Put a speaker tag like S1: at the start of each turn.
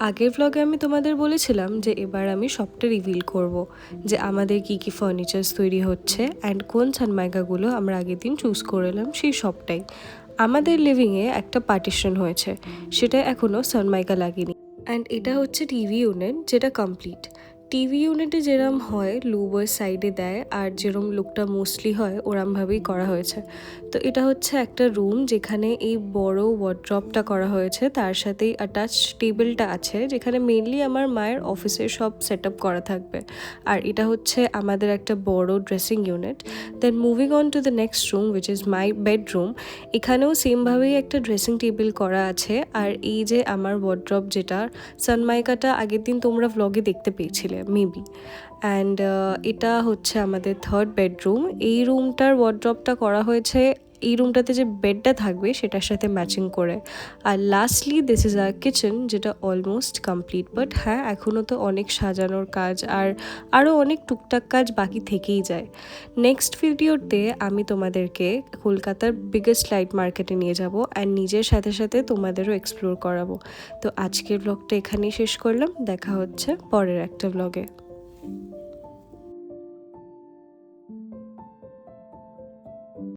S1: আগের ভ্লগে আমি তোমাদের বলেছিলাম যে এবার আমি সবটা রিভিল করব, যে আমাদের কি কি ফার্নিচার্স তৈরি হচ্ছে অ্যান্ড কোন সানমাইকাগুলো আমরা আগের দিন চুজ করে এলাম সেই সবটাই। আমাদের লিভিংয়ে একটা পার্টিশন হয়েছে, সেটা এখনও সানমাইকা লাগেনি। অ্যান্ড এটা হচ্ছে টিভি ইউনিট, যেটা কমপ্লিট। টিভি ইউনিটে যেরম হয় লুবোর সাইডে দেয়, আর যেরম লুকটা মোস্টলি হয় ওরমভাবেই করা হয়েছে। তো এটা হচ্ছে একটা রুম যেখানে এই বড় ওয়ার্ড্রপটা করা হয়েছে, তার সাথেই অ্যাটাচ টেবিলটা আছে যেখানে মেনলি আমার মায়ের অফিসের সব সেট আপ করা থাকবে। আর এটা হচ্ছে আমাদের একটা বড় dressing unit. Then moving on to the next room which is my bedroom. এখানেও সেমভাবেই একটা ড্রেসিং টেবিল করা আছে। আর এই যে আমার ওয়ার্ড্রপ, যেটা সানমাইকাটা আগের দিন তোমরা ভ্লগে দেখতে পেয়েছিলে মেবি। অ্যান্ড এটা হচ্ছে আমাদের থার্ড বেডরুম। এই রুমটার ওয়ার্ড্রপটা করা হয়েছে এই রুমটাতে যে বেডটা থাকবে সেটার সাথে ম্যাচিং করে। আর lastly this is our kitchen, যেটা অলমোস্ট কমপ্লিট। বাট হ্যাঁ, এখনও তো অনেক সাজানোর কাজ আর আরও অনেক টুকটাক কাজ বাকি থেকেই যায়। নেক্সট ভিডিওতে আমি তোমাদেরকে কলকাতার বিগেস্ট লাইট মার্কেটে নিয়ে যাব অ্যান্ড নিজের সাথে সাথে তোমাদেরও এক্সপ্লোর করাবো। তো আজকের ব্লগটা এখানেই শেষ করলাম, দেখা হচ্ছে পরের একটা ব্লগে।